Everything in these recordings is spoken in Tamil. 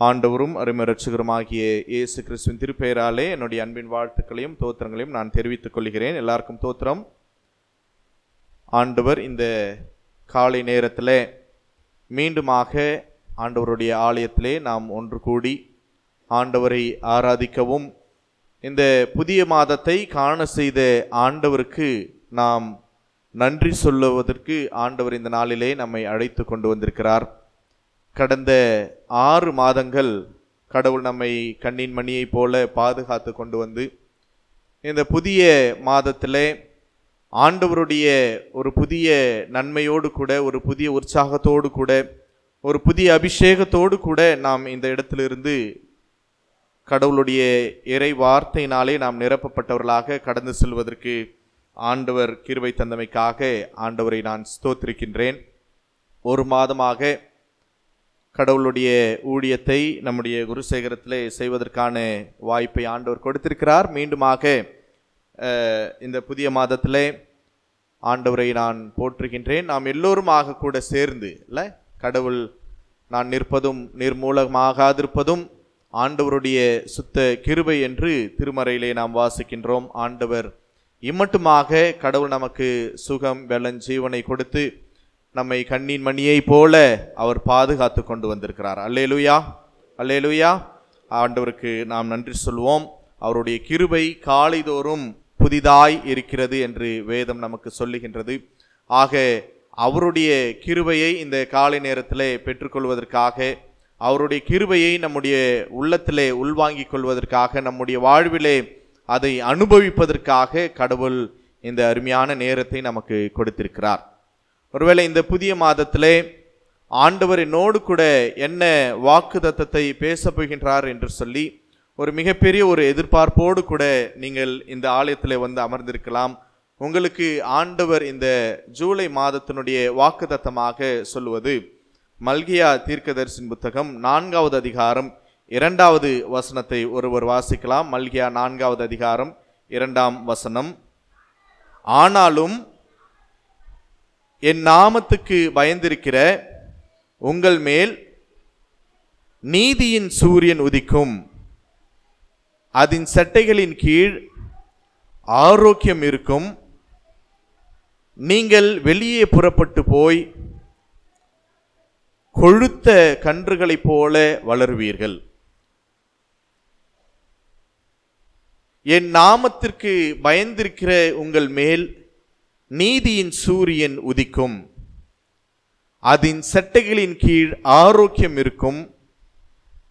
ஆண்டவரும் அருமை இரட்சகருமாகிய இயேசு கிறிஸ்துவின் திருப்பெயராலே என்னுடைய அன்பின் வாழ்த்துக்களையும் தோத்திரங்களையும் நான் தெரிவித்துக் கொள்கிறேன். எல்லாருக்கும் தோத்திரம். ஆண்டவர் இந்த காலை நேரத்தில் மீண்டுமாக ஆண்டவருடைய ஆலயத்திலே நாம் ஒன்று கூடி ஆண்டவரை ஆராதிக்கவும், இந்த புதிய மாதத்தை காண செய்த ஆண்டவருக்கு நாம் நன்றி சொல்லுவதற்கு ஆண்டவர் இந்த நாளிலே நம்மை அழைத்து கொண்டு வந்திருக்கிறார். கடந்த 6 மாதங்கள் கடவுள் நம்மை கண்ணின் மணியை போல பாதுகாத்து கொண்டு வந்து இந்த புதிய மாதத்திலே ஆண்டவருடைய ஒரு புதிய நன்மையோடு கூட, ஒரு புதிய உற்சாகத்தோடு கூட, ஒரு புதிய அபிஷேகத்தோடு கூட நாம் இந்த இடத்திலிருந்து கடவுளுடைய இறை வார்த்தையினாலே நாம் நிரப்பப்பட்டவர்களாக கடந்து செல்வதற்கு ஆண்டவர் கிருபை தந்தமைக்காக ஆண்டவரை நான் ஸ்தோத்திரிக்கின்றேன். ஒரு மாதமாக கடவுளுடைய ஊழியத்தை நம்முடைய குருசேகரத்திலே செய்வதற்கான வாய்ப்பை ஆண்டவர் கொடுத்திருக்கிறார். மீண்டுமாக இந்த புதிய மாதத்திலே ஆண்டவரை நான் போற்றுகின்றேன். நாம் எல்லோருமாக கூட சேர்ந்து கடவுள் நான் நிற்பதும் நிர்மூலமாகாதிருப்பதும் ஆண்டவருடைய சுத்த கிருபை என்று திருமறையிலே நாம் வாசிக்கின்றோம். ஆண்டவர் இம்மட்டுமாக கடவுள் நமக்கு சுகம் வெள்ளம் ஜீவனை கொடுத்து நம்மை கண்ணின் மணியை போல அவர் பாதுகாத்து கொண்டு வந்திருக்கிறார். அல்லேலூயா, அல்லேலூயா. ஆண்டவருக்கு நாம் நன்றி சொல்வோம். அவருடைய கிருபை காலைதோறும் புதிதாய் இருக்கிறது என்று வேதம் நமக்கு சொல்லுகின்றது. ஆக அவருடைய கிருபையை இந்த காலை நேரத்திலே பெற்றுக்கொள்வதற்காக, அவருடைய கிருபையை நம்முடைய உள்ளத்திலே உள்வாங்கிக் கொள்வதற்காக, நம்முடைய வாழ்விலே அதை அனுபவிப்பதற்காக கடவுள் இந்த அருமையான நேரத்தை நமக்கு கொடுத்திருக்கிறார். ஒருவேளை இந்த புதிய மாதத்திலே ஆண்டவர் என்னோடு கூட என்ன வாக்குத்தத்தத்தை பேச போகின்றார் என்று சொல்லி ஒரு மிகப்பெரிய ஒரு எதிர்பார்ப்போடு கூட நீங்கள் இந்த ஆலயத்திலே வந்து அமர்ந்திருக்கலாம். உங்களுக்கு ஆண்டவர் இந்த ஜூலை மாதத்தினுடைய வாக்குத்தத்தமாக சொல்லுவது மல்கியா தீர்க்கதரிசியின் புத்தகம் 4வது அதிகாரம் 2வது வசனத்தை ஒருவர் வாசிக்கலாம். மல்கியா 4வது அதிகாரம் 2ஆம் வசனம். ஆனாலும் என் நாமத்துக்கு பயந்திருக்கிற உங்கள் மேல் நீதியின் சூரியன் உதிக்கும், அதன் சட்டைகளின் கீழ் ஆரோக்கியம் இருக்கும், நீங்கள் வெளியே புறப்பட்டு போய் கொழுத்த கன்றுகளைப் போல வளருவீர்கள். என் நாமத்திற்கு பயந்திருக்கிற உங்கள் மேல் நீதியின் சூரியன் உதிக்கும், அதன் சட்டைகளின் கீழ் ஆரோக்கியம் இருக்கும்,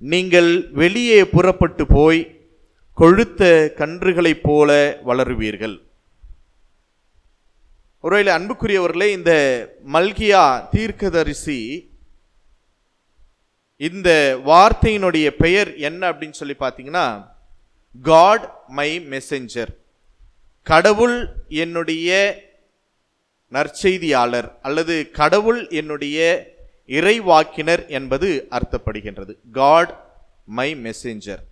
நீங்கள் வெளியே புறப்பட்டு போய் கொழுத்த கன்றுகளைப் போல வளருவீர்கள். ஒருவேளை அன்புக்குரியவர்களே, இந்த மல்கியா தீர்க்கதரிசி இந்த வார்த்தையினுடைய பெயர் என்ன அப்படின்னு சொல்லி பார்த்தீங்கன்னா, காட் மை மெசஞ்சர், கடவுள் என்னுடைய நற்செய்தியாளர் அல்லது கடவுள் என்னுடைய இறைவாக்கினர் என்பது அர்த்தப்படுகின்றது. காட் மை மெசஞ்சர்,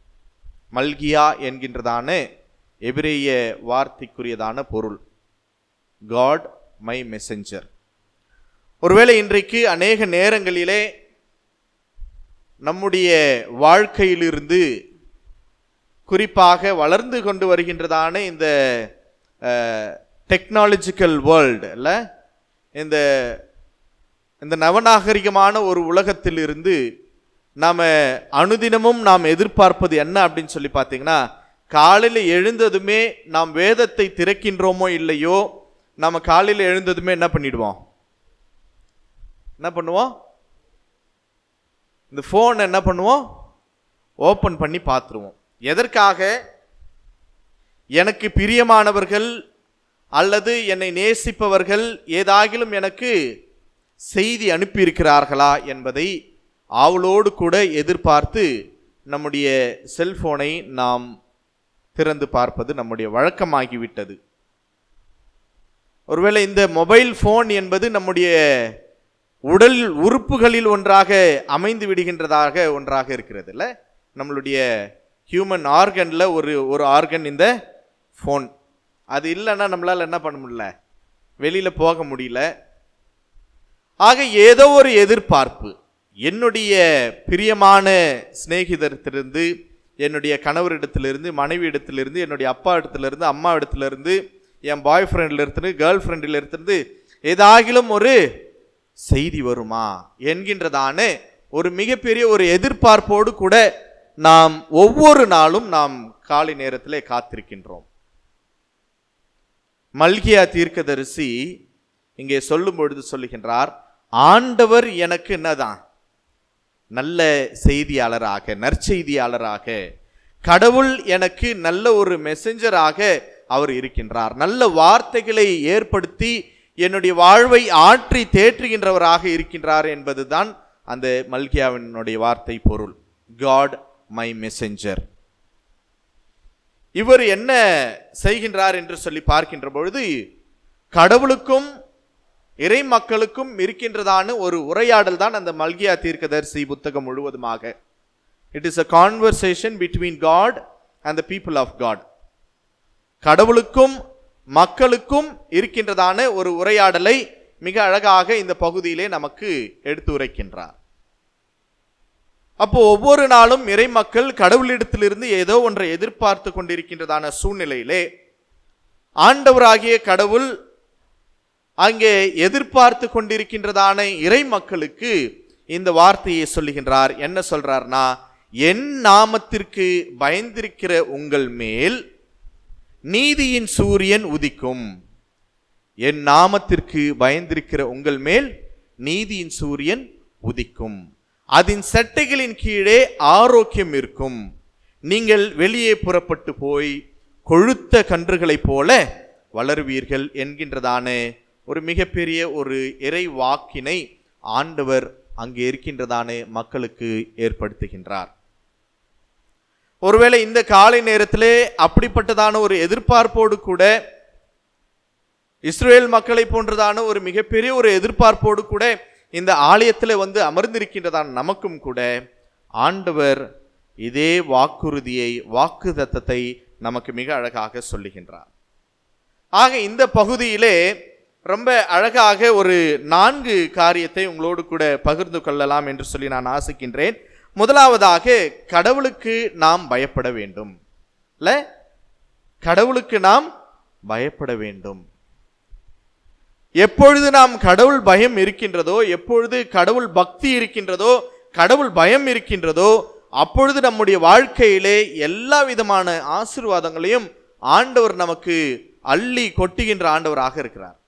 மல்கியா என்கின்றதான எபிரேய வார்த்தைக்குரியதான பொருள் காட் மை மெசஞ்சர். ஒருவேளை இன்றைக்கு அநேக நேரங்களிலே நம்முடைய வாழ்க்கையிலிருந்து, குறிப்பாக வளர்ந்து கொண்டு வருகின்றதான இந்த டெக்னாலஜிக்கல் வேர்ல்டு இல்ல, இந்த நவநாகரிகமான ஒரு உலகத்திலிருந்து நாம் அனுதினமும் நாம் எதிர்பார்ப்பது என்ன அப்படின்னு சொல்லி பார்த்தீங்கன்னா, காலையில் எழுந்ததுமே நாம் வேதத்தை திறக்கின்றோமோ இல்லையோ, நம்ம காலையில் எழுந்ததுமே என்ன பண்ணிடுவோம், என்ன பண்ணுவோம், இந்த ஃபோன் என்ன பண்ணுவோம், ஓப்பன் பண்ணி பார்த்துருவோம். எதற்காக? எனக்கு பிரியமானவர்கள் அல்லது என்னை நேசிப்பவர்கள் ஏதாகிலும் எனக்கு செய்தி அனுப்பியிருக்கிறார்களா என்பதை ஆவலோடு கூட எதிர்பார்த்து நம்முடைய செல்போனை நாம் திறந்து பார்ப்பது நம்முடைய வழக்கமாகிவிட்டது. ஒருவேளை இந்த மொபைல் ஃபோன் என்பது நம்முடைய உடல் உறுப்புகளில் ஒன்றாக அமைந்து விடுகின்றதாக ஒன்றாக இருக்கிறது இல்லை. நம்மளுடைய ஹியூமன் ஆர்கனில் ஒரு ஆர்கன் இந்த ஃபோன். அது இல்லைன்னா நம்மளால் என்ன பண்ண முடியல, வெளியில் போக முடியல. ஆக ஏதோ ஒரு எதிர்பார்ப்பு, என்னுடைய பிரியமான சிநேகிதத்திலிருந்து, என்னுடைய கணவரிடத்திலிருந்து, மனைவி இடத்திலிருந்து, என்னுடைய அப்பா இடத்திலிருந்து, அம்மா இடத்திலிருந்து, என் பாய் ஃப்ரெண்டிலிருந்து, கேர்ள் ஃப்ரெண்டிலிருந்து ஏதாகிலும் ஒரு செய்தி வருமா என்கின்றதான ஒரு மிகப்பெரிய ஒரு எதிர்பார்ப்போடு கூட நாம் ஒவ்வொரு நாளும் நாம் காலை நேரத்திலே காத்திருக்கின்றோம். மல்கியா தீர்க்கதரிசி இங்கே சொல்லும் பொழுது சொல்லுகின்றார், ஆண்டவர் எனக்கு என்னதான் நல்ல செய்தியாளராக, நற்செய்தியாளராக, கடவுள் எனக்கு நல்ல ஒரு மெசஞ்சராக அவர் இருக்கின்றார். நல்ல வார்த்தைகளை ஏற்படுத்தி என்னுடைய வாழ்வை ஆற்றி தேற்றுகின்றவராக இருக்கின்றார் என்பதுதான் அந்த மல்கியாவினுடைய வார்த்தை பொருள். God my messenger. இவர் என்ன செய்கின்றார் என்று சொல்லி பார்க்கின்ற பொழுது, கடவுளுக்கும் இறை மக்களுக்கும் இருக்கின்றதான ஒரு உரையாடல் தான் அந்த மல்கியா தீர்க்கதரிசி புத்தகம் முழுவதுமாக. It is a conversation between God and the people of God. கடவுளுக்கும் மக்களுக்கும் இருக்கின்றதான ஒரு உரையாடலை மிக அழகாக இந்த பகுதியிலே நமக்கு எடுத்து உரைக்கின்றார். அப்போ ஒவ்வொரு நாளும் இறை மக்கள் கடவுளிடத்திலிருந்து ஏதோ ஒன்றை எதிர்பார்த்து கொண்டிருக்கின்றதான சூழ்நிலையிலே ஆண்டவராகிய கடவுள் அங்கே எதிர்பார்த்து கொண்டிருக்கின்றதான இறை மக்களுக்கு இந்த வார்த்தையை சொல்லுகின்றார். என்ன சொல்றார்னா, என் நாமத்திற்கு பயந்திருக்கிற உங்கள் மேல் நீதியின் சூரியன் உதிக்கும். என் நாமத்திற்கு பயந்திருக்கிற உங்கள் மேல் நீதியின் சூரியன் உதிக்கும். அதன் சட்டைகளின் கீழே ஆரோக்கியம் இருக்கும். நீங்கள் வெளியே புறப்பட்டு போய் கொழுத்த கன்றுகளைப் போல வளருவீர்கள் என்கின்றதான ஒரு மிகப்பெரிய ஒரு இறை வாக்கினை ஆண்டவர் அங்கே இருக்கின்றதான மக்களுக்கு ஏற்படுத்துகின்றார். ஒருவேளை இந்த காலை நேரத்திலே அப்படிப்பட்டதான ஒரு எதிர்பார்ப்போடு கூட, இஸ்ரேல் மக்களை போன்றதான ஒரு மிகப்பெரிய ஒரு எதிர்பார்ப்போடு கூட இந்த ஆலயத்தில் வந்து அமர்ந்திருக்கின்றதான நமக்கும் கூட ஆண்டவர் இதே வாக்குறுதியை, வாக்குத்தத்தத்தை நமக்கு மிக அழகாக சொல்லுகின்றார். ஆக இந்த பகுதியிலே ரொம்ப அழகாக ஒரு 4 காரியத்தை உங்களோடு கூட பகிர்ந்து கொள்ளலாம் என்று சொல்லி நான் ஆசிக்கின்றேன். முதலாவதாக, கடவுளுக்கு நாம் பயப்பட வேண்டும். இல்ல, கடவுளுக்கு நாம் பயப்பட வேண்டும். எப்பொழுது நாம் கடவுள் பயம் இருக்கின்றதோ, எப்பொழுது கடவுள் பக்தி இருக்கின்றதோ, கடவுள் பயம் இருக்கின்றதோ, அப்பொழுது நம்முடைய வாழ்க்கையிலே எல்லா விதமான ஆசீர்வாதங்களையும் ஆண்டவர் நமக்கு அள்ளி கொட்டுகின்ற ஆண்டவராக இருக்கிறார்.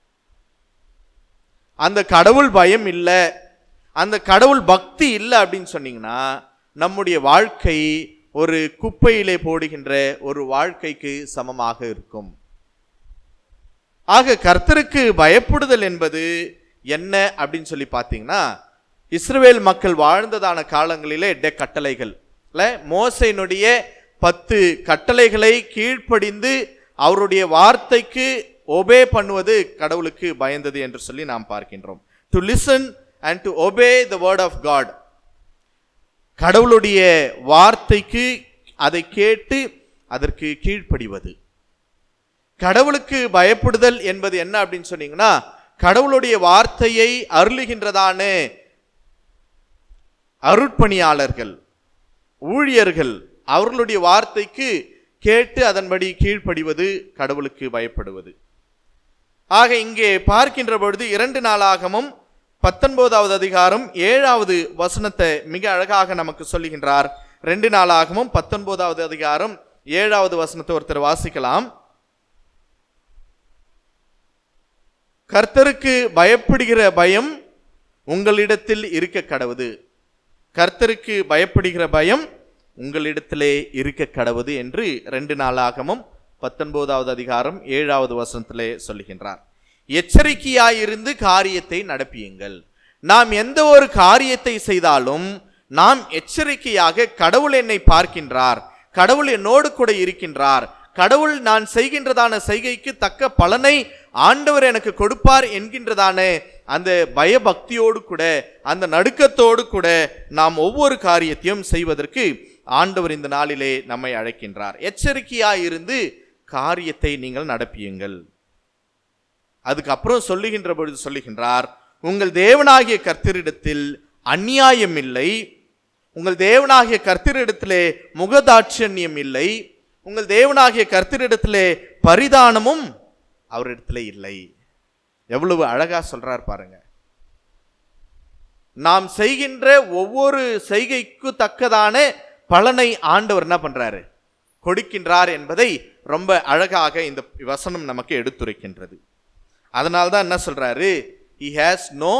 அந்த கடவுள் பயம் இல்லை, அந்த கடவுள் பக்தி இல்லை அப்படின்னு சொன்னீங்கன்னா நம்முடைய வாழ்க்கை ஒரு குப்பையிலே போடுகின்ற ஒரு வாழ்க்கைக்கு சமமாக இருக்கும். ஆக கர்த்தருக்கு பயப்படுதல் என்பது என்ன அப்படின்னு சொல்லி பார்த்தீங்கன்னா, இஸ்ரவேல் மக்கள் வாழ்ந்ததான காலங்களிலே கட்டளைகள், மோசேயினுடைய 10 கட்டளைகளை கீழ்ப்படிந்து அவருடைய வார்த்தைக்கு ஒபே பண்ணுவது கடவுளுக்கு பயந்தது என்று சொல்லி நாம் பார்க்கின்றோம். To listen and to obey the word of God. கடவுளுடைய வார்த்தைக்கு அதை கேட்டு அதற்கு கீழ்ப்படிவது. கடவுளுக்கு பயப்படுதல் என்பது என்ன அப்படின்னு சொன்னீங்கன்னா, கடவுளுடைய வார்த்தையை அருளுகின்றதான அருட்பணியாளர்கள், ஊழியர்கள், அவர்களுடைய வார்த்தைக்கு கேட்டு அதன்படி கீழ்ப்படிவது கடவுளுக்கு பயப்படுவது. ஆக இங்கே பார்க்கின்ற பொழுது 2 நாளாகமும் 19வது அதிகாரம் 7வது வசனத்தை மிக அழகாக நமக்கு சொல்லுகின்றார். 2 நாளாகமும் 19வது அதிகாரம் 7வது வசனத்தை ஒருத்தர் வாசிக்கலாம். கர்த்தருக்கு பயப்படுகிற பயம் உங்களிடத்தில் இருக்க கடவுது. கர்த்தருக்கு பயப்படுகிற பயம் உங்களிடத்திலே இருக்க கடவுது என்று 2 நாளாகமும் 19வது அதிகாரம் 7வது வசனத்திலே சொல்லுகின்றார். எச்சரிக்கையாயிருந்து காரியத்தை நடப்பியுங்கள். நாம் எந்த ஒரு காரியத்தை செய்தாலும் நாம் எச்சரிக்கையாக, கடவுள் என்னை பார்க்கின்றார், கடவுள் என்னோடு கூட இருக்கின்றார், கடவுள் நான் செய்கின்றதான செய்கைக்கு தக்க பலனை ஆண்டவர் எனக்கு கொடுப்பார் என்கின்றதான அந்த பயபக்தியோடு கூட, அந்த நடுக்கத்தோடு கூட நாம் ஒவ்வொரு காரியத்தையும் செய்வதற்கு ஆண்டவர் இந்த நாளிலே நம்மை அழைக்கின்றார். எச்சரிக்கையாயிருந்து காரியத்தை நீங்கள் நடப்பியுங்கள். அதுக்கப்புறம் சொல்லுகின்ற பொழுது சொல்லுகின்றார், உங்கள் தேவனாகிய கர்த்தரிடத்தில் அநியாயம் இல்லை, உங்கள் தேவனாகிய கர்த்தரிடத்திலே முகதாட்சண்யம் இல்லை, உங்கள் தேவனாகிய கர்த்தரிடத்திலே பரிதானமும் அவரிடத்திலே இல்லை. எவ்வளவு அழகா சொல்றார் பாருங்க. நாம் செய்கின்ற ஒவ்வொரு செய்கைக்கு தக்கதான பலனை ஆண்டவர் என்ன பண்றாரு? கொடுக்கின்றார் என்பதை ரொம்ப அழகாக இந்த வசனம் நமக்கு எடுத்துரைக்கின்றது. அதனால்தான் என்ன சொல்றாரு? He has no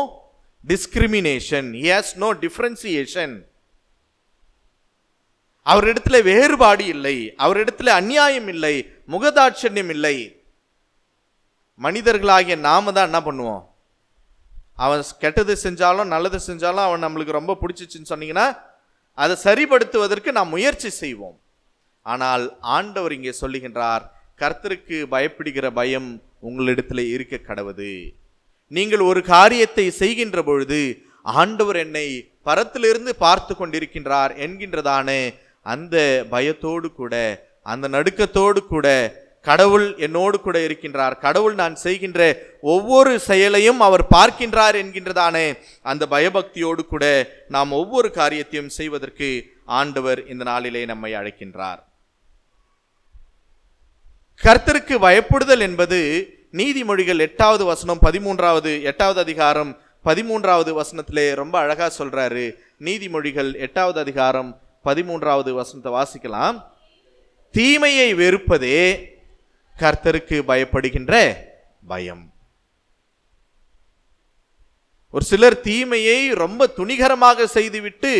discrimination, he has no differentiation. அவரிடத்துல வேறுபாடு இல்லை, அவரிடத்துல அநியாயம் இல்லை, முகதாட்சண்யம் இல்லை. மனிதர்களாகிய நாம தான் என்ன பண்ணுவோம்? அவன் கெட்டது செஞ்சாலும் நல்லது செஞ்சாலும் அவன் நம்மளுக்கு ரொம்ப பிடிச்சிச்சுன்னு சொன்னீங்கன்னா அதை சரிப்படுத்துவதற்கு நாம் முயற்சி செய்வோம். ஆனால் ஆண்டவர் இங்கே சொல்லுகின்றார், கர்த்தருக்கு பயப்படுகிற பயம் உங்களிடத்தில் இருக்க கடவுது. நீங்கள் ஒரு காரியத்தை செய்கின்ற பொழுது ஆண்டவர் என்னை பரத்திலிருந்து பார்த்து கொண்டிருக்கின்றார் என்கின்றதான அந்த பயத்தோடு கூட, அந்த நடுக்கத்தோடு கூட, கடவுள் என்னோடு கூட இருக்கின்றார், கடவுள் நான் செய்கின்ற ஒவ்வொரு செயலையும் அவர் பார்க்கின்றார் என்கின்றதான அந்த பயபக்தியோடு கூட நாம் ஒவ்வொரு காரியத்தையும் செய்வதற்கு ஆண்டவர் இந்த நாளிலே நம்மை அழைக்கின்றார். கர்த்தருக்கு பயப்படுதல் என்பது நீதிமொழிகள் 8வது வசனம் 8வது அதிகாரம் 13வது வசனத்திலே ரொம்ப அழகா சொல்றாரு. நீதிமொழிகள் 8வது அதிகாரம் 13வது வசனத்தை வாசிக்கலாம். தீமையை வெறுப்பதே கர்த்தருக்கு பயப்படுகின்ற பயம். ஒரு சிலர் தீமையை ரொம்ப துணிகரமாக செய்துவிட்டு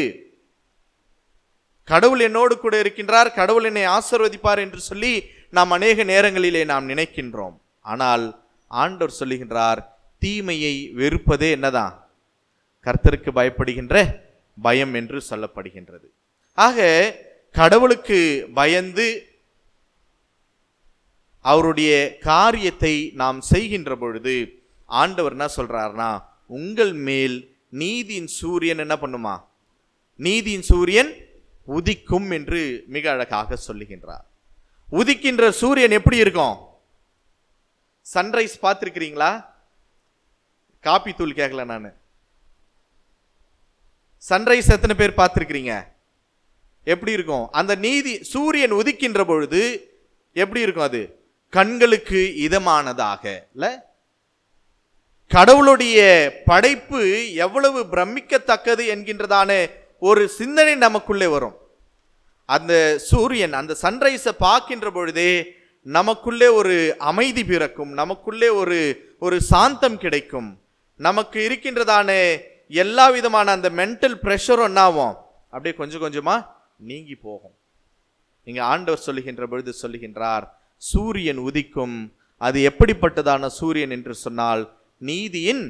கடவுள் என்னோடு கூட இருக்கின்றார், கடவுள் என்னை ஆசீர்வதிப்பார் என்று சொல்லி நாம் அநேக நேரங்களிலே நாம் நினைக்கின்றோம். ஆனால் ஆண்டவர் சொல்லுகின்றார், தீமையை வெறுப்பதே என்னதான்? கர்த்தருக்கு பயப்படுகின்ற பயம் என்று சொல்லப்படுகின்றது. ஆக கடவுளுக்கு பயந்து அவருடைய காரியத்தை நாம் செய்கின்ற பொழுது ஆண்டவர் என்ன சொல்றார்னா, உங்கள் மேல் நீதியின் சூரியன் என்ன பண்ணுமா? நீதியின் சூரியன் உதிக்கும் என்று மிக அழகாக சொல்லுகின்றார். உதிக்கின்ற சூரியன் எப்படி இருக்கும்? சன்ரைஸ் பார்த்திருக்கிறீங்களா? காப்பி தூள் கேட்கல நான். சன்ரைஸ் எத்தனை பேர் பார்த்திருக்கிறீங்க? எப்படி இருக்கும்? அந்த நீதி சூரியன் உதிக்கின்ற பொழுது எப்படி இருக்கும்? அது கண்களுக்கு இதமானதாக இல்ல? கடவுளுடைய படைப்பு எவ்வளவு பிரமிக்கத்தக்கது என்கின்றதான ஒரு சிந்தனை நமக்குள்ளே வரும். அந்த சூரியன், அந்த சன்ரைஸை பார்க்கின்ற பொழுதே நமக்குள்ளே ஒரு அமைதி பிறக்கும், நமக்குள்ளே ஒரு சாந்தம் கிடைக்கும். நமக்கு இருக்கின்றதான எல்லா விதமான அந்த மென்டல் பிரஷரும் என்னாகும்? அப்படியே கொஞ்சம் கொஞ்சமா நீங்கி போகும். இங்க ஆண்டவர் சொல்லுகின்ற பொழுது சொல்லுகின்றார், சூரியன் உதிக்கும். அது எப்படிப்பட்டதான சூரியன் என்று சொன்னால் நீதியின்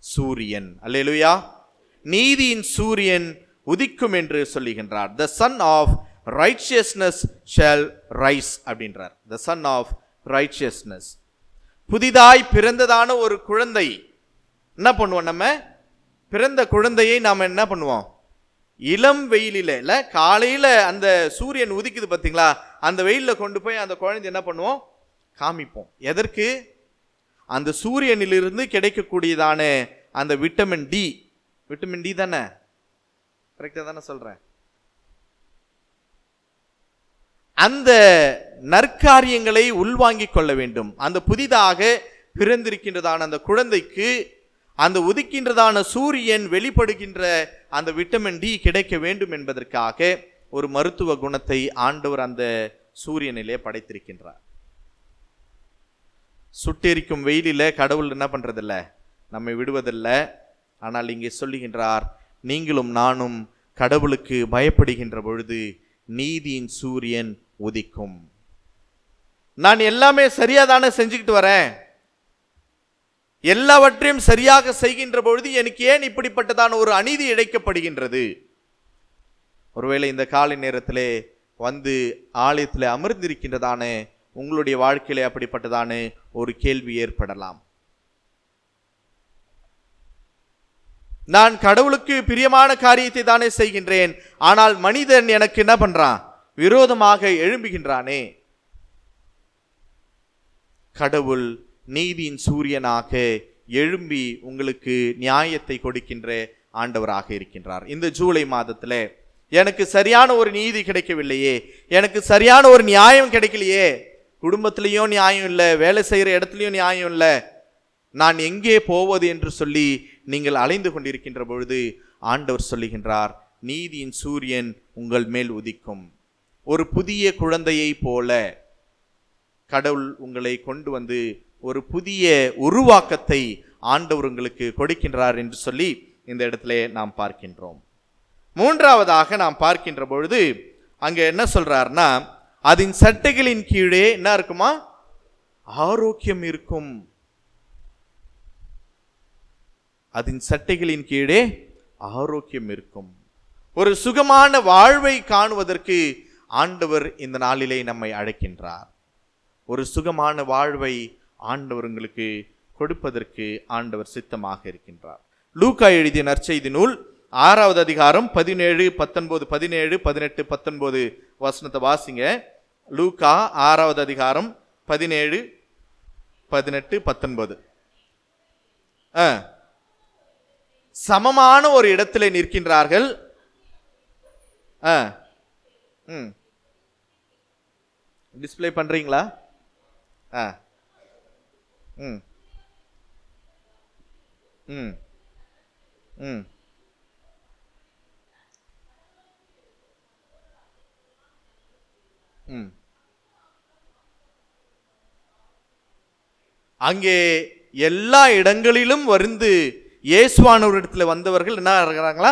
சூரியன். அல்லேலூயா. நீதியின் சூரியன் உதிக்கும் என்று சொல்லுகின்றார். The son of righteousness shall rise அப்படின்றார். The son of righteousness. புதிதாய் பிறந்ததான ஒரு குழந்தை என்ன பண்ணுவோம்? நம்ம பிறந்த குழந்தையை நாம் என்ன பண்ணுவோம்? இளம் வெயிலில் காலையில அந்த சூரியன் உதிக்குது பார்த்தீங்களா, அந்த வெயில்ல கொண்டு போய் அந்த குழந்தை என்ன பண்ணுவோம்? காமிப்போம். எதற்கு? அந்த சூரியனிலிருந்து கிடைக்கக்கூடியதான அந்த விட்டமின் டி தானே? கரெக்டா தானே சொல்றேன்? அந்த நற்காரியங்களை உள்வாங்கிக் கொள்ள வேண்டும். அந்த புதிதாக பிறந்திருக்கின்றதான அந்த குழந்தைக்கு அந்த உதிக்கின்றதான சூரியன் வெளிப்படுகின்ற அந்த விட்டமின் டி கிடைக்க வேண்டும் என்பதற்காக ஒரு மருத்துவ குணத்தை ஆண்டவர் அந்த சூரியனிலே படைத்திருக்கின்றார். சுட்டெரிக்கும் வெயிலில கடவுள் என்ன பண்றதில்ல? நம்மை விடுவதில்லை. ஆனால் இங்கே சொல்லுகின்றார், நீங்களும் நானும் கடவுளுக்கு பயப்படுகின்ற பொழுது நீதியின் சூரியன் உதிக்கும். நான் எல்லாமே சரியாதானே செஞ்சுக்கிட்டு வரேன், எல்லாவற்றையும் சரியாக செய்கின்ற பொழுது எனக்கு ஏன் இப்படிப்பட்டதான ஒரு அநீதி இழைக்கப்படுகின்றது? ஒருவேளை இந்த காலை நேரத்திலே வந்து ஆலயத்தில் அமர்ந்திருக்கின்றதான உங்களுடைய வாழ்க்கையிலே அப்படிப்பட்டதான ஒரு கேள்வி ஏற்படலாம். நான் கடவுளுக்கு பிரியமான காரியத்தை தானே செய்கின்றேன், ஆனால் மனிதன் எனக்கு என்ன பண்றான்? விரோதமாக எழும்புகின்றானே. கடவுள் நீதியின் சூரியனாக எழும்பி உங்களுக்கு நியாயத்தை கொடுக்கின்ற ஆண்டவராக இருக்கின்றார். இந்த ஜூலை மாதத்தில் எனக்கு சரியான ஒரு நீதி கிடைக்கவில்லையே, எனக்கு சரியான ஒரு நியாயம் கிடைக்கலையே, குடும்பத்திலையும் நியாயம் இல்லை, வேலை செய்கிற இடத்துலையும் நியாயம் இல்லை, நான் எங்கே போவது என்று சொல்லி நீங்கள் அலைந்து கொண்டிருக்கின்ற பொழுது ஆண்டவர் சொல்லுகின்றார், நீதியின் சூரியன் உங்கள் மேல் உதிக்கும். ஒரு புதிய குழந்தையை போல கடவுள் உங்களை கொண்டு வந்து ஒரு புதிய உருவாக்கத்தை ஆண்டவர் உங்களுக்கு கொடுக்கின்றார் என்று சொல்லி இந்த இடத்துல நாம் பார்க்கின்றோம். மூன்றாவதாக நாம் பார்க்கின்ற பொழுது அங்க என்ன சொல்றாருன்னா, அதன் சட்டைகளின் கீழே என்ன இருக்குமா? ஆரோக்கியம் இருக்கும். அதன் சட்டைகளின் கீழே ஆரோக்கியம் இருக்கும். ஒரு சுகமான வாழ்வை காணுவதற்கு ஆண்டவர் இந்த நாளிலே நம்மை அழைக்கின்றார். ஒரு சுகமான வாழ்வை ஆண்டவர் உங்களுக்கு கொடுப்பதற்கு ஆண்டவர் சித்தமாக இருக்கின்றார். லூக்கா எழுதிய நற்செய்தி நூல் 6வது அதிகாரம் 17, 19, 17, 18, 19 வசனத்தை வாசிங்க. லூக்கா 6வது அதிகாரம் 17, 18, 19. சமமான ஒரு இடத்துல நிற்கின்றார்கள். டிஸ்பிளே பண்றீங்களா? அங்கே எல்லா இடங்களிலும் வந்து இயேசுவானவரிடத்துல வந்தவர்கள் என்ன இருக்கிறாங்களா?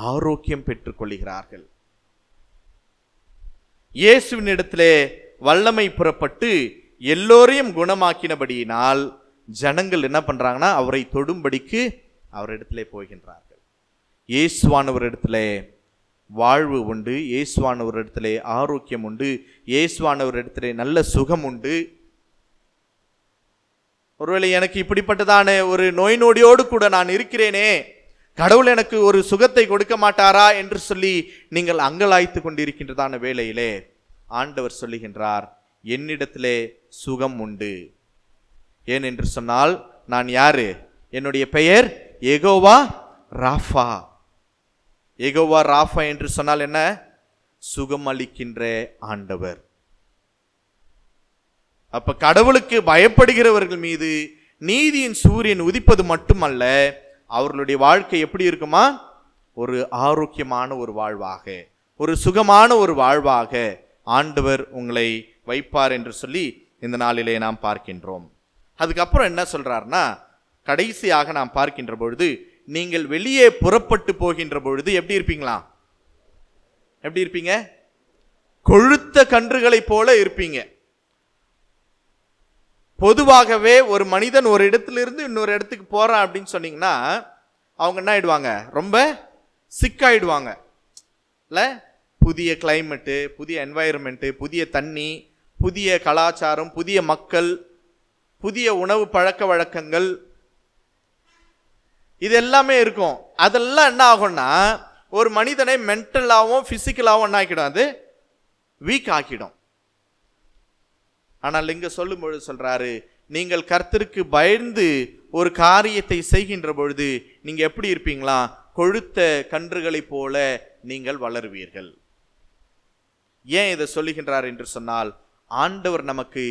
ஆரோக்கியம் பெற்றுக் கொள்கிறார்கள். இயேசுவின் இடத்திலே வல்லமை புறப்பட்டு எல்லோரையும் குணமாக்கினபடியினால் ஜனங்கள் என்ன பண்றாங்கன்னா, அவரை தொடும்படிக்கு அவரிடத்திலே போகின்றார்கள். இயேசுவானவரிடத்திலே வாழ்வு உண்டு, இயேசுவானவரிடத்திலே ஆரோக்கியம் உண்டு, இயேசுவானவரிடத்திலே நல்ல சுகம் உண்டு. ஒருவேளை எனக்கு இப்படிப்பட்டதான ஒரு நோய் நொடியோடு கூட நான் இருக்கிறேனே, கடவுள் எனக்கு ஒரு சுகத்தை கொடுக்க மாட்டாரா என்று சொல்லி நீங்கள் அங்கலாய்த்து கொண்டிருக்கின்றதான வேளையிலே ஆண்டவர் சொல்லுகின்றார், என்னிடத்திலே சுகம் உண்டு. ஏன் என்று சொன்னால், நான் யாரு? என்னுடைய பெயர் யெகோவா ராஃபா. யெகோவா ராஃபா என்று சொன்னால் என்ன? சுகம் அளிக்கின்ற ஆண்டவர். அப்ப கடவுளுக்கு பயப்படுகிறவர்கள் மீது நீதியின் சூரியன் உதிப்பது மட்டுமல்ல, அவர்களுடைய வாழ்க்கை எப்படி இருக்குமா? ஒரு ஆரோக்கியமான ஒரு வாழ்வாக, ஒரு சுகமான ஒரு வாழ்வாக ஆண்டவர் உங்களை வைப்பார் என்று சொல்லி இந்த நாளிலே நாம் பார்க்கின்றோம். அதுக்கப்புறம் என்ன சொல்றாருன்னா, கடைசியாக நாம் பார்க்கின்ற பொழுது, நீங்கள் வெளியே புறப்பட்டு போகின்ற பொழுது எப்படி இருப்பீங்களா? எப்படி இருப்பீங்க? கொழுத்த கன்றுகளை போல இருப்பீங்க. பொதுவாகவே ஒரு மனிதன் ஒரு இடத்திலிருந்து இன்னொரு இடத்துக்கு போறான் அப்படின்னு சொன்னீங்கன்னா, அவங்க என்ன ஆயிடுவாங்க? ரொம்ப சிக்காயிடுவாங்க இல்ல? புதிய கிளைமேட்டு, புதிய என்வாயர்மெண்ட்டு, புதிய தண்ணி, புதிய கலாச்சாரம், புதிய மக்கள், புதிய உணவு பழக்க வழக்கங்கள், இது எல்லாமே இருக்கும். அதெல்லாம் என்ன ஆகும்னா, ஒரு மனிதனை மென்டலாகவும் பிசிக்கலாகவும் என்ன ஆக்கிடும்? அது வீக் ஆக்கிடும். ஆனால் இங்க சொல்லும் பொழுது சொல்றாரு, நீங்கள் கர்த்தருக்கு பயந்து ஒரு காரியத்தை செய்கின்ற பொழுது நீங்க எப்படி இருப்பீங்களா? கொழுத்த கன்றுகளை போல நீங்கள் வளருவீர்கள். ஏன் இதை சொல்லுகின்றார் என்று சொன்னால், ஆண்டவர் நமக்கு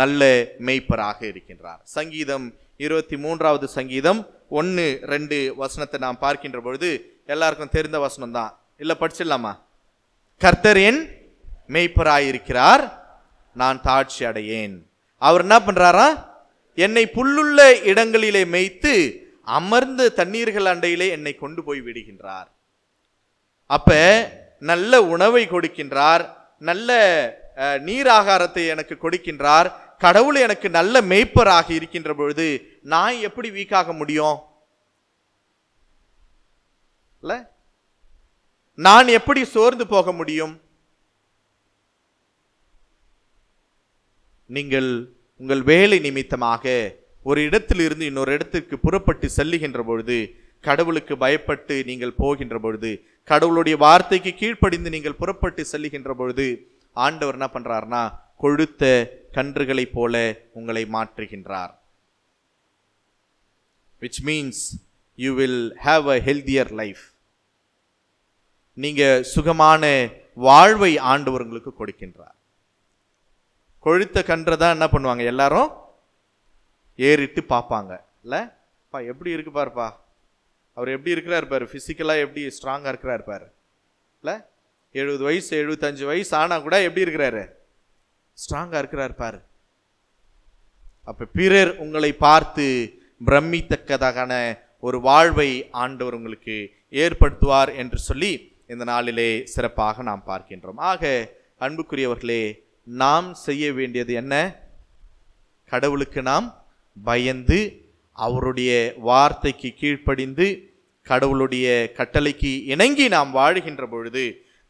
நல்ல மேய்ப்பராக இருக்கின்றார். சங்கீதம் 23வது சங்கீதம் 1, 2 வசனத்தை நாம் பார்க்கின்ற பொழுது எல்லாருக்கும் தெரிந்த வசனம் தான், இல்ல படிச்சிடலாமா? கர்த்தர் என் மேய்ப்பராயிருக்கிறார், நான் தாட்சி அடையேன். அவர் என்ன பண்றாரா? என்னை புல்லுள்ள இடங்களிலே மேய்த்து அமர்ந்த தண்ணீர்கள் அண்டையிலே என்னை கொண்டு போய் விடுகின்றார். அப்ப நல்ல உணவை கொடுக்கின்றார், நல்ல நீராகாரத்தை எனக்கு கொடுக்கின்றார். கடவுள் எனக்கு நல்ல மேய்ப்பராக இருக்கின்ற பொழுது நான் எப்படி வீக்காக முடியும்? இல்ல, நான் எப்படி சோர்ந்து போக முடியும்? நீங்கள் உங்கள் வேலை நிமித்தமாக ஒரு இடத்திலிருந்து இன்னொரு இடத்திற்கு புறப்பட்டு செல்லுகின்ற பொழுது, கடவுளுக்கு பயப்பட்டு நீங்கள் போகின்ற பொழுது, கடவுளுடைய வார்த்தைக்கு கீழ்ப்படிந்து நீங்கள் புறப்பட்டு செல்லுகின்ற பொழுது ஆண்டவர் என்ன பண்றார்னா, கொழுத்த கன்றுகளை போல உங்களை மாற்றுகின்றார். which means you will have a healthier life. நீங்க சுகமான வாழ்வை ஆண்டவர் உங்களுக்கு கொடுக்கின்றார். கொழுத்த கன்றை தான் என்ன பண்ணுவாங்க, எல்லாரும் ஏறிட்டு பார்ப்பாங்க. இல்ல பா எப்படி இருக்கு பாருப்பா, அவர் எப்படி இருக்கிறார் பாரு, பிசிக்கலா எப்படி ஸ்ட்ராங்கா இருக்கிறார் பாரு. இல்ல 70 வயசு 75 வயசு ஆனா கூட எப்படி இருக்கிறாரு, ஸ்ட்ராங்கா இருக்கிறார் பாரு. அப்ப பிறர் உங்களை பார்த்து பிரமித்தக்கதான ஒரு வாழ்வை ஆண்டவர் உங்களுக்கு ஏற்படுத்துவார் என்று சொல்லி இந்த நாளிலே சிறப்பாக நாம் பார்க்கின்றோம். ஆக அன்புக்குரியவர்களே, நாம் செய்ய வேண்டியது என்ன? கடவுளுக்கு நாம் பயந்து அவருடைய வார்த்தைக்கு கீழ்ப்படிந்து கடவுளுடைய கட்டளைக்கு இணங்கி நாம் வாழுகின்ற பொழுது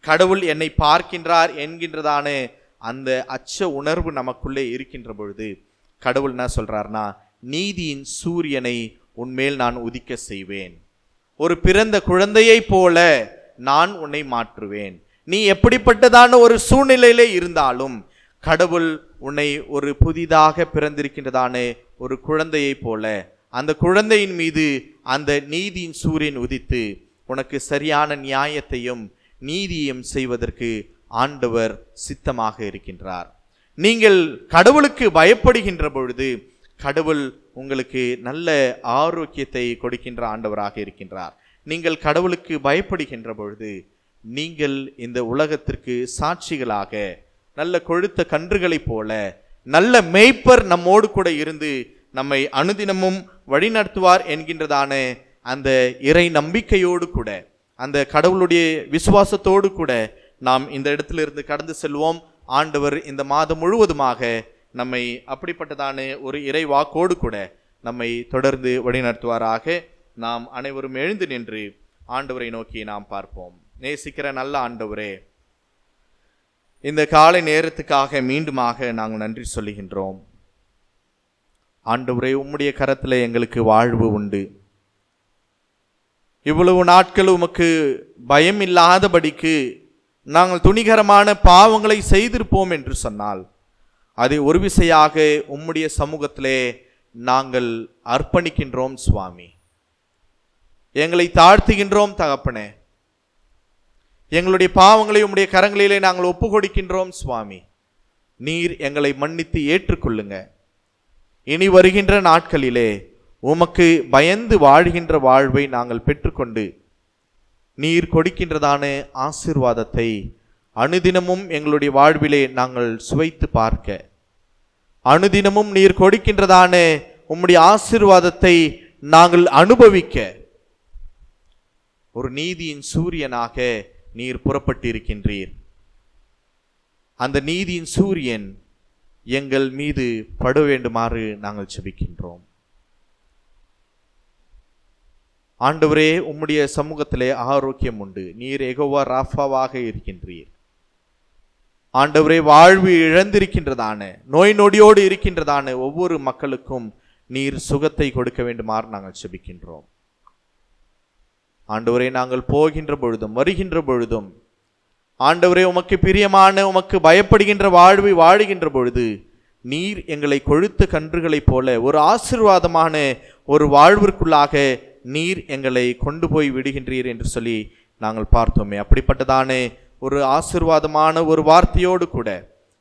கடவுள் என்னை பார்க்கின்றார் என்கின்றதான அந்த அச்ச உணர்வு நமக்குள்ளே இருக்கின்ற பொழுது கடவுள் என்ன சொல்றார்னா, நீதியின் சூரியனை உன்மேல் நான் உதிக்க செய்வேன், ஒரு பிறந்த குழந்தையை போல நான் உன்னை மாற்றுவேன். நீ எப்படிப்பட்டதான ஒரு சூழ்நிலையிலே இருந்தாலும் கடவுள் உன்னை ஒரு புதிதாக பிறந்திருக்கின்றதான ஒரு குழந்தையை போல அந்த குழந்தையின் மீது அந்த நீதியின் சூரியன் உதித்து உனக்கு சரியான நியாயத்தையும் நீதியையும் செய்வதற்கு ஆண்டவர் சித்தமாக இருக்கின்றார். நீங்கள் கடவுளுக்கு பயப்படுகின்ற பொழுது கடவுள் உங்களுக்கு நல்ல ஆரோக்கியத்தை கொடுக்கின்ற ஆண்டவராக இருக்கின்றார். நீங்கள் கடவுளுக்கு பயப்படுகின்ற பொழுது நீங்கள் இந்த உலகத்திற்கு சாட்சிகளாக நல்ல கொழுத்த கன்றுகளைப் போல நல்ல மேய்ப்பர் நம்மோடு கூட இருந்து நம்மை அனுதினமும் வழிநடத்துவார் என்கின்றதான அந்த இறை நம்பிக்கையோடு கூட அந்த கடவுளுடைய விசுவாசத்தோடு கூட நாம் இந்த இடத்திலிருந்து கடந்து செல்வோம். ஆண்டவர் இந்த மாதம் முழுவதுமாக நம்மை அப்படிப்பட்டதான ஒரு இறை வாக்கோடு கூட நம்மை தொடர்ந்து வழிநடத்துவாராக. நாம் அனைவரும் எழுந்து நின்று ஆண்டவரை நோக்கி நாம் பார்ப்போம். நேசிக்கிற நல்ல ஆண்டவரே, இந்த காலை நேரத்துக்காக மீண்டுமாக நாங்கள் நன்றி சொல்லுகின்றோம். ஆண்டவரே, உம்முடைய கரத்தில் எங்களுக்கு வாழ்வு உண்டு. இவ்வளவு நாட்கள் உமக்கு பயம் இல்லாதபடிக்கு நாங்கள் துணிகரமான பாவங்களை செய்திருப்போம் என்று சொன்னால் அதை ஒரு விசையாக உம்முடைய சமூகத்திலே நாங்கள் அர்ப்பணிக்கின்றோம் சுவாமி. எங்களை தாழ்த்துகின்றோம் தகப்பனே. எங்களுடைய பாவங்களை உம்முடைய கரங்களிலே நாங்கள் ஒப்பு கொடுக்கின்றோம் சுவாமி. நீர் எங்களை மன்னித்து ஏற்றுக்கொள்ளுங்க. இனி வருகின்ற நாட்களிலே உமக்கு பயந்து வாழ்கின்ற வாழ்வை நாங்கள் பெற்றுக்கொண்டு நீர் கொடுக்கின்றதான ஆசீர்வாதத்தை அனுதினமும் எங்களுடைய வாழ்விலே நாங்கள் சுவைத்து பார்க்க, அனுதினமும் நீர் கொடுக்கின்றதான உம்முடைய ஆசீர்வாதத்தை நாங்கள் அனுபவிக்க ஒரு நீதியின் சூரியனாக நீர் புறப்பட்டிருக்கின்றீர். அந்த நீதியின் சூரியன் எங்கள் மீது பட வேண்டுமாறு நாங்கள் செபிக்கின்றோம். ஆண்டவரே, உம்முடைய சமூகத்திலே ஆரோக்கியம் உண்டு. நீர் யெகோவா ராஃபாவாக இருக்கின்றீர். ஆண்டவரே, வாழ்வு இழந்திருக்கின்றதான நோய் நொடியோடு இருக்கின்றதான ஒவ்வொரு மக்களுக்கும் நீர் சுகத்தை கொடுக்க வேண்டுமாறு நாங்கள் செபிக்கின்றோம். ஆண்டவரே, நாங்கள் போகின்ற பொழுதும் வருகின்ற பொழுதும் ஆண்டவரே, உமக்கு பிரியமான உமக்கு பயப்படுகின்ற வாழ்வை வாழுகின்ற பொழுது நீர் எங்களை கொழுத்த கன்றுகளைப் போல ஒரு ஆசீர்வாதமான ஒரு வாழ்விற்குள்ளாக நீர் எங்களை கொண்டு போய் விடுகின்றீர் என்று சொல்லி நாங்கள் பார்த்தோமே. அப்படிப்பட்டதான ஒரு ஆசீர்வாதமான ஒரு வார்த்தையோடு கூட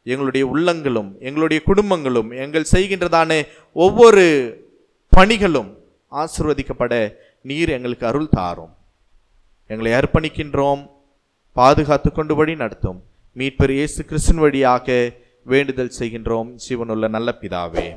எங்களுடைய உள்ளங்களும் எங்களுடைய குடும்பங்களும் எங்கள் செய்கின்றதான ஒவ்வொரு பணிகளும் ஆசீர்வதிக்கப்பட நீர் எங்களுக்கு அருள் தாரும். எங்களை அர்ப்பணிக்கின்றோம். பாதுகாத்து கொண்டு வழி நடத்தும். மீட்பர் இயேசு கிறிஸ்துவின் வழியாக வேண்டுதல் செய்கின்றோம். ஜீவனுள்ள நல்ல பிதாவே.